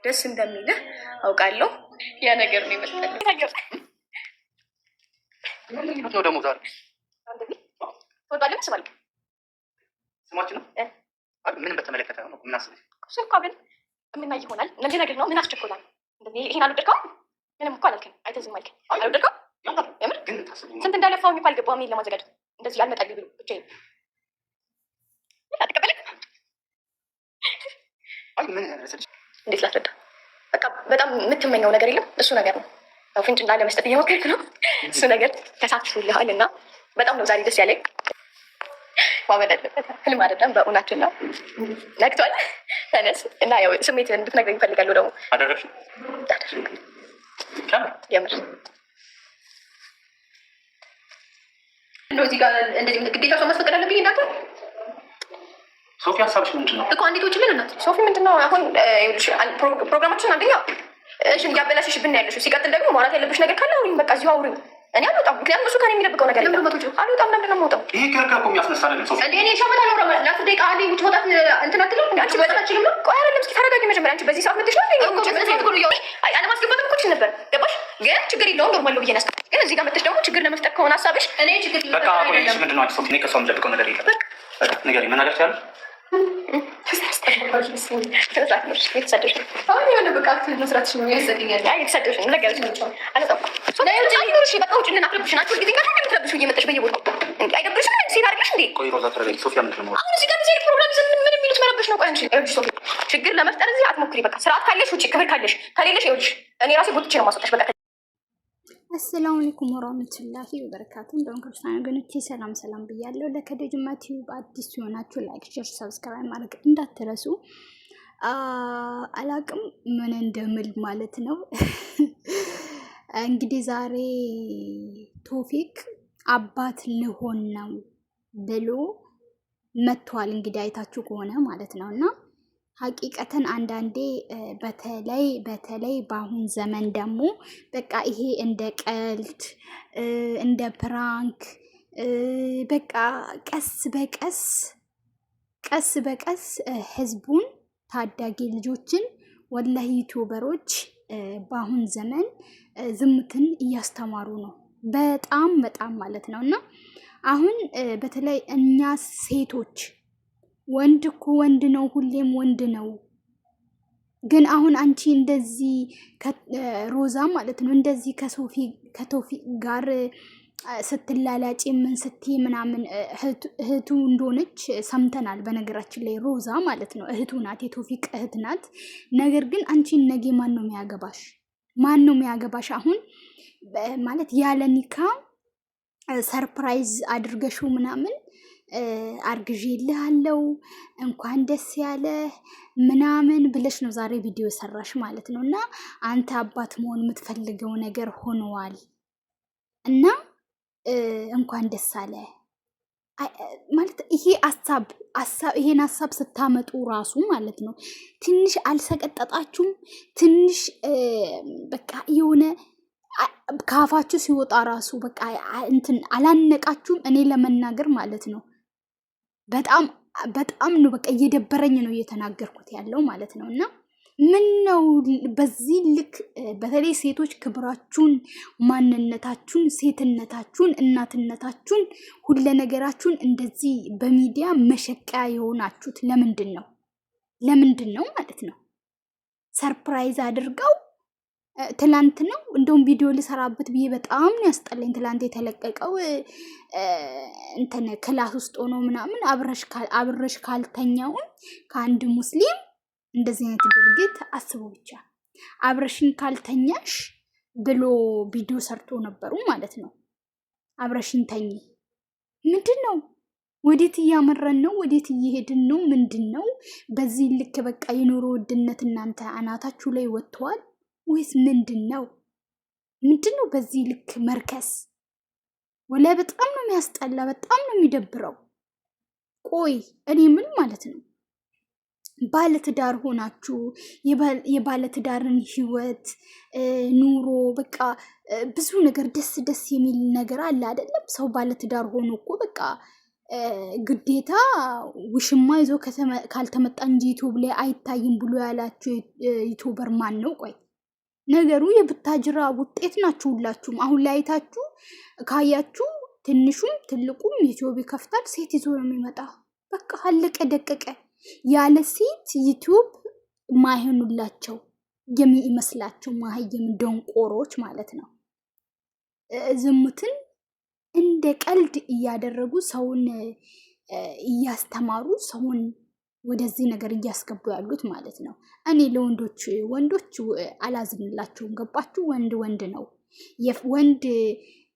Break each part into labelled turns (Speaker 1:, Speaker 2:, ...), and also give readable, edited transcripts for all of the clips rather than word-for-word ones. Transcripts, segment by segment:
Speaker 1: ደስ እንደሚልህ አውቃለሁ። ያ ነገር ነው የመጣልኝ ነገር
Speaker 2: ነው ደግሞ ዛሬ
Speaker 1: ወጣለም ስባል
Speaker 2: ስማችን ነው ምንም በተመለከተ ነው ምናስብ
Speaker 1: ስልኳ ግን ምን ይሆናል እንደዚህ ነገር ነው ምን አስቸኮላል እንደዚህ ይሄን አልወደድከው ምንም እኮ አላልከኝ አይተዝም አልከኝ አልወደድከው የምር ግን ስንት እንዳለፋው እንኳን አልገባም ይሄን ለማዘጋጀት እንደዚህ ያልመጣል ብሎ ብቻዬን አትቀበልም
Speaker 2: አይ ምን
Speaker 1: እንዴት ላስረዳ በቃ በጣም የምትመኘው ነገር የለም እሱ ነገር ነው ፍንጭ እንዳለ መስጠት እየሞከርክ ነው እሱ ነገር ተሳክቶልሃል እና በጣም ነው ዛሬ ደስ ያለኝ ማመን አለበት ህልም አይደለም በእውናችን ነው ነግቷል ተነስ እና ያው ስሜትን እንድትነግረኝ እፈልጋለሁ ደግሞ
Speaker 2: አደረግሽ
Speaker 1: የምር ነው እዚህ ጋር እንደዚህ ግዴታ ሰው ማስፈቀድ አለብኝ እናት
Speaker 2: ሶፊ ሀሳብሽ ምንድን ነው
Speaker 1: እኮ አንዲት ውጭ ልን እናት ሶፊ ምንድን ነው አሁን ፕሮግራማችን አንደኛ እሺ እያበላሽብን ነው ያለሽው ሲቀጥል ደግሞ ማውራት ያለብሽ ነገር ካለ አውሪኝ በቃ እዚሁ አውሪኝ እኔ አልወጣም ምክንያቱም እሱ ከእኔ የሚደብቀው ነገር የለም አልወጣም ለምንድን ነው የምወጣው
Speaker 2: ይሄ ክርክር እኮ የሚያስነሳ አይደለም ሶፊ
Speaker 1: እኔ ሸመታ ኖረ ለአስር ደቂቃ አንዴ ውጭ መውጣት እንትን አትልም አንቺ መውጣት አትችልም ነው ቆይ አይደለም እስኪ ተረጋጊ መጀመሪያ አንቺ በዚህ ሰዓት መጥተሽ ነው አለማስገባትም እኮ ትችል ነበር ገባሽ ግን ችግር የለውም ኖርማል ነው ብዬ ነስ ግን እዚህ ጋር መጥተሽ ደግሞ ችግር ለመፍጠር ከሆነ ሀሳብሽ እኔ ችግር
Speaker 2: በቃ ቆይሽ ምንድን ነው አንቺ ሶፊ እኔ ከእሷ የምደብቀው ነገር የለም በቃ ንገሪኝ መናገር ትችላለሽ
Speaker 1: የሆነ ብቃት መስራትሽ ነው ያሰደኛል የተሰደሽ ነው ነገርሽ ነው አለጣም በቃ ውጭ ልናፍረብሽ ናቸው ጊዜ ጋር ምትረብሽ እየመጠሽ በየቦታው አይደብርሽም ሴት አድርገሽ እንዴ
Speaker 2: ቆይ ሮዛ ተረጋጊ ሶፊያ ምንድን ነው
Speaker 1: አሁን እዚህ ጋር ዚህ ፕሮግራም ምን የሚሉት መረብሽ ነው ቆይ አንቺ ሶፊ ችግር ለመፍጠር እዚህ አትሞክሪ በቃ ስርዓት ካለሽ ውጭ ክብር ካለሽ ከሌለሽ ይኸውልሽ እኔ ራሴ ቦትቼ ነው ማስወጣሽ በቃ
Speaker 3: አሰላሙ አለይኩም ወራህመቱላሂ ወበረካቱ። እንደውን ክርስቲያን ወገኖቼ ሰላም ሰላም ብያለሁ። ለከደጅማ ቲዩብ አዲስ ሲሆናችሁ ላይክ፣ ሼር፣ ሰብስክራይብ ማድረግ እንዳትረሱ። አላቅም ምን እንደምል ማለት ነው። እንግዲህ ዛሬ ቶፊቅ አባት ልሆን ነው ብሎ መጥቷል። እንግዲህ አይታችሁ ከሆነ ማለት ነውና ሀቂቀተን አንዳንዴ በተለይ በአሁን ዘመን ደግሞ በቃ ይሄ እንደ ቀልድ እንደ ፕራንክ በቃ ቀስ በቀስ ህዝቡን ታዳጊ ልጆችን ወላሂ ዩቲዩበሮች በአሁን ዘመን ዝምትን እያስተማሩ ነው። በጣም ማለት ነው እና አሁን በተለይ እኛ ሴቶች ወንድ እኮ ወንድ ነው፣ ሁሌም ወንድ ነው። ግን አሁን አንቺ እንደዚህ ሮዛ ማለት ነው እንደዚህ ከቶፊቅ ጋር ስትላላጭ ምን ስትይ ምናምን እህቱ እንደሆነች ሰምተናል። በነገራችን ላይ ሮዛ ማለት ነው እህቱ ናት፣ የቶፊቅ እህት ናት። ነገር ግን አንቺ ነገ ማን ነው የሚያገባሽ? አሁን ማለት ያለ ኒካ ሰርፕራይዝ አድርገሽው ምናምን አርግዤልሃለሁ እንኳን ደስ ያለ ምናምን ብለሽ ነው ዛሬ ቪዲዮ ሰራሽ ማለት ነው። እና አንተ አባት መሆን የምትፈልገው ነገር ሆነዋል እና እንኳን ደስ አለ ማለት ይሄን ሀሳብ ስታመጡ ራሱ ማለት ነው ትንሽ አልሰቀጠጣችሁም? ትንሽ በቃ የሆነ ካፋችሁ ሲወጣ ራሱ በቃ እንትን አላነቃችሁም? እኔ ለመናገር ማለት ነው በጣም ነው በቃ እየደበረኝ ነው እየተናገርኩት ያለው ማለት ነው። እና ምን ነው በዚህ ልክ በተለይ ሴቶች ክብራችሁን፣ ማንነታችሁን፣ ሴትነታችሁን፣ እናትነታችሁን፣ ሁሉ ነገራችሁን እንደዚህ በሚዲያ መሸቀያ የሆናችሁት ለምንድን ነው ማለት ነው? ሰርፕራይዝ አድርገው ትላንት ነው እንደውም ቪዲዮ ልሰራበት ብዬ በጣም ነው ያስጠላኝ። ትላንት የተለቀቀው እንትን ክላስ ውስጥ ሆኖ ምናምን አብረሽ ካልተኛውን ከአንድ ሙስሊም እንደዚህ አይነት ድርጊት አስቡ ብቻ አብረሽን ካልተኛሽ ብሎ ቪዲዮ ሰርቶ ነበሩ ማለት ነው። አብረሽን ተኝ ምንድን ነው? ወዴት እያመረን ነው? ወዴት እየሄድን ነው? ምንድን ነው በዚህ ልክ በቃ የኑሮ ውድነት እናንተ አናታችሁ ላይ ወጥቷል ወይስ ምንድን ነው በዚህ ልክ መርከስ? ወላ በጣም ነው የሚያስጠላ፣ በጣም ነው የሚደብረው። ቆይ እኔ ምን ማለት ነው ባለትዳር ሆናችሁ የባለትዳርን ህይወት ኑሮ በቃ ብዙ ነገር ደስ የሚል ነገር አለ አይደለም? ሰው ባለትዳር ሆኖ እኮ በቃ ግዴታ ውሽማ ይዞ ካልተመጣ እንጂ ዩቲዩብ ላይ አይታይም ብሎ ያላችሁ ዩቲዩበር ማን ነው? ቆይ ነገሩ የቡታጅራ ውጤት ናችሁ ሁላችሁም። አሁን ላይ አይታችሁ ካያችሁ ትንሹም ትልቁም ዩቲዩብ ይከፍታል፣ ሴት ይዞ ነው የሚመጣ። በቃ አለቀ ደቀቀ። ያለ ሴት ዩቲዩብ ማይሆኑላቸው የሚመስላቸው ማህየም ደንቆሮች ማለት ነው። ዝሙትን እንደ ቀልድ እያደረጉ ሰውን እያስተማሩ ሰውን ወደዚህ ነገር እያስገቡ ያሉት ማለት ነው። እኔ ወንዶች አላዝንላቸውም። ገባችሁ? ወንድ ነው። ወንድ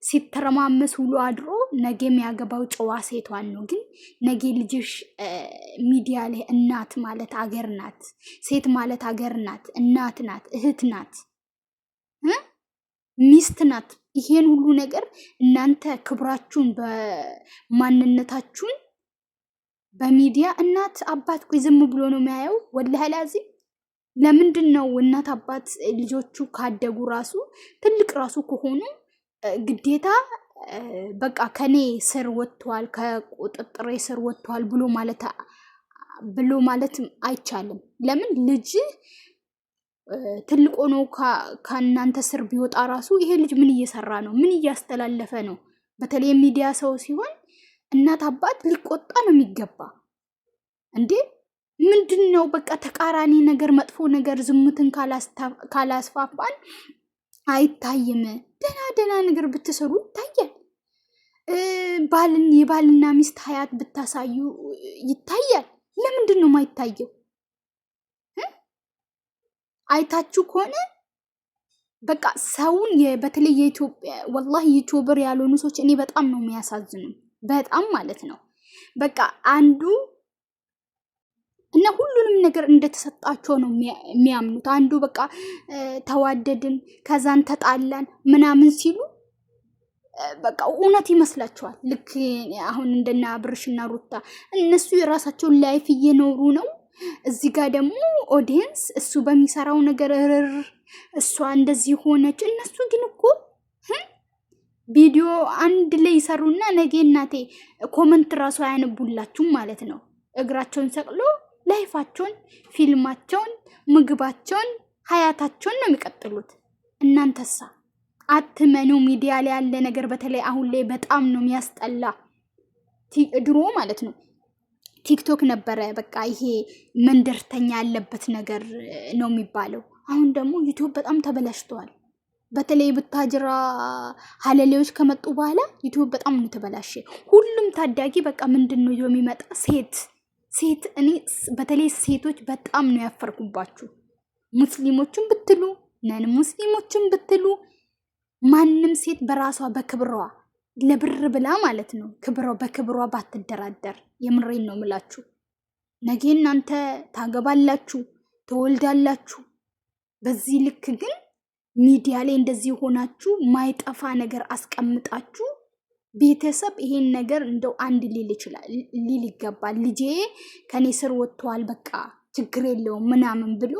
Speaker 3: ሲተረማመስ ውሎ አድሮ ነገ የሚያገባው ጨዋ ሴቷን ነው። ግን ነገ ልጅሽ ሚዲያ ላይ እናት ማለት አገር ናት፣ ሴት ማለት አገር ናት፣ እናት ናት፣ እህት ናት፣ ሚስት ናት። ይሄን ሁሉ ነገር እናንተ ክብራችሁን በማንነታችሁን በሚዲያ እናት አባት ቆይ ዝም ብሎ ነው የሚያየው። ወላሂ ላዚም ለምንድን ነው እናት አባት ልጆቹ ካደጉ ራሱ ትልቅ ራሱ ከሆኑ ግዴታ በቃ ከኔ ስር ወጥቷል ከቁጥጥሬ ስር ወጥቷል ብሎ ማለት አይቻልም። ለምን ልጅ ትልቅ ሆኖ ከእናንተ ስር ቢወጣ ራሱ ይሄ ልጅ ምን እየሰራ ነው? ምን እያስተላለፈ ነው? በተለይ ሚዲያ ሰው ሲሆን እናት አባት ሊቆጣ ነው የሚገባ። እንዴ ምንድን ነው? በቃ ተቃራኒ ነገር መጥፎ ነገር ዝሙትን ካላስፋፋን አይታይም። ደና ነገር ብትሰሩ ይታያል። የባልና ሚስት ሀያት ብታሳዩ ይታያል። ለምንድን ነው የማይታየው? አይታችሁ ከሆነ በቃ ሰውን በተለይ የኢትዮጵያ ወላሂ ዩቲዩበር ያልሆኑ ሰዎች እኔ በጣም ነው የሚያሳዝኑ። በጣም ማለት ነው በቃ አንዱ እና ሁሉንም ነገር እንደተሰጣቸው ነው የሚያምኑት። አንዱ በቃ ተዋደድን ከዛን ተጣላን ምናምን ሲሉ በቃ እውነት ይመስላችኋል። ልክ አሁን እንደና አብርሽና ሩታ እነሱ የራሳቸውን ላይፍ እየኖሩ ነው። እዚህ ጋር ደግሞ ኦዲየንስ እሱ በሚሰራው ነገር እሷ እንደዚህ ሆነች። እነሱ ግን እኮ ቪዲዮ አንድ ላይ ይሰሩና ነገ እናቴ ኮመንት ራሱ አያነቡላችሁም ማለት ነው። እግራቸውን ሰቅሎ ላይፋቸውን፣ ፊልማቸውን፣ ምግባቸውን፣ ሀያታቸውን ነው የሚቀጥሉት። እናንተሳ አትመኑ። ሚዲያ ላይ ያለ ነገር በተለይ አሁን ላይ በጣም ነው የሚያስጠላ። ድሮ ማለት ነው ቲክቶክ ነበረ በቃ ይሄ መንደርተኛ ያለበት ነገር ነው የሚባለው። አሁን ደግሞ ዩቲዩብ በጣም ተበላሽተዋል። በተለይ ቡታጅራ ሀለሌዎች ከመጡ በኋላ ዩቲዩብ በጣም ነው ተበላሸ። ሁሉም ታዳጊ በቃ ምንድን ነው የሚመጣ ሴት እኔ በተለይ ሴቶች በጣም ነው ያፈርኩባችሁ። ሙስሊሞችን ብትሉ ነን ሙስሊሞችን ብትሉ ማንም ሴት በራሷ በክብሯ ለብር ብላ ማለት ነው በክብሯ ባትደራደር፣ የምሬን ነው ምላችሁ። ነገ እናንተ ታገባላችሁ፣ ተወልዳላችሁ። በዚህ ልክ ግን ሚዲያ ላይ እንደዚህ ሆናችሁ ማይጠፋ ነገር አስቀምጣችሁ ቤተሰብ ይሄን ነገር እንደው አንድ ሊል ይገባል። ልጄ ከኔ ስር ወጥቷል በቃ ችግር የለውም ምናምን ብሎ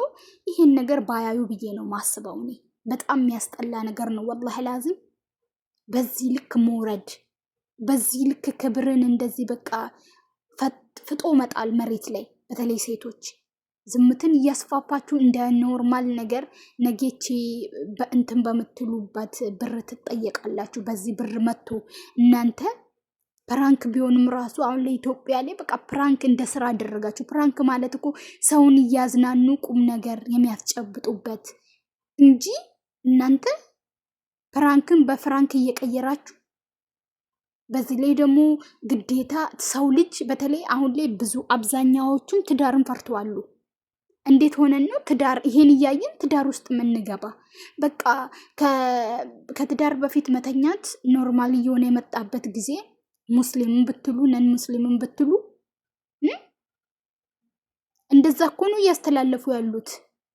Speaker 3: ይሄን ነገር ባያዩ ብዬ ነው ማስበው። እኔ በጣም የሚያስጠላ ነገር ነው ወላሂ ላዚም። በዚህ ልክ መውረድ፣ በዚህ ልክ ክብርን እንደዚህ በቃ ፍጦ መጣል መሬት ላይ። በተለይ ሴቶች ዝምትን እያስፋፋችሁ እንደ ኖርማል ነገር ነጌቼ በእንትን በምትሉበት ብር ትጠየቃላችሁ። በዚህ ብር መጥቶ እናንተ ፕራንክ ቢሆንም ራሱ አሁን ለኢትዮጵያ ላይ በቃ ፕራንክ እንደ ስራ አደረጋችሁ። ፕራንክ ማለት እኮ ሰውን እያዝናኑ ቁም ነገር የሚያስጨብጡበት እንጂ እናንተ ፕራንክን በፍራንክ እየቀየራችሁ። በዚህ ላይ ደግሞ ግዴታ ሰው ልጅ በተለይ አሁን ላይ ብዙ አብዛኛዎቹም ትዳርን ፈርተዋሉ። እንዴት ሆነን ነው ትዳር ይሄን እያየን ትዳር ውስጥ የምንገባ? በቃ ከትዳር በፊት መተኛት ኖርማል እየሆነ የመጣበት ጊዜ ሙስሊምን ብትሉ ነን ሙስሊምን ብትሉ እንደዛ እኮ ነው እያስተላለፉ ያሉት።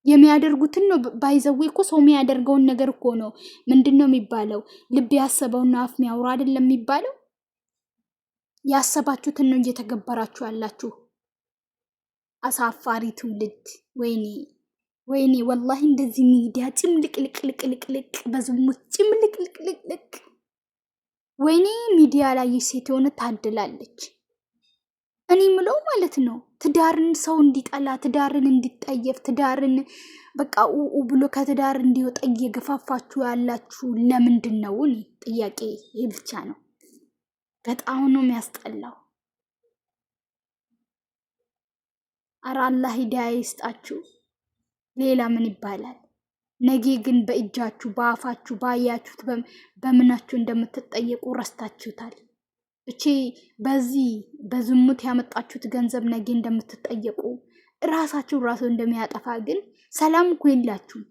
Speaker 3: የሚያደርጉትን ነው ባይዘዌ እኮ ሰው የሚያደርገውን ነገር እኮ ነው። ምንድን ነው የሚባለው? ልብ ያሰበውና አፍ የሚያወራ አይደለም የሚባለው። ያሰባችሁትን ነው እየተገበራችሁ ያላችሁ። አሳፋሪ ትውልድ። ወይኔ ወላሂ እንደዚህ ሚዲያ ጭምልቅልቅልቅልቅ በዝሙት ጭምልቅልቅልቅ። ወይኔ ሚዲያ ላይ ሴት የሆነ ታድላለች። እኔ ምለው ማለት ነው ትዳርን ሰው እንዲጠላ፣ ትዳርን እንዲጠየፍ፣ ትዳርን በቃ ብሎ ከትዳር እንዲወጣ እየገፋፋችሁ ያላችሁ ለምንድን ነው? እኔ ጥያቄ ይሄ ብቻ ነው። በጣም ነው የሚያስጠላው። አረ አላህ ሂዳያ ይስጣችሁ። ሌላ ምን ይባላል? ነገ ግን በእጃችሁ በአፋችሁ ባያችሁት በምናችሁ እንደምትጠየቁ ረስታችሁታል። እቺ በዚህ በዝሙት ያመጣችሁት ገንዘብ ነገ እንደምትጠየቁ ራሳችሁ ራሱ እንደሚያጠፋ ግን ሰላም እኮ የላችሁም።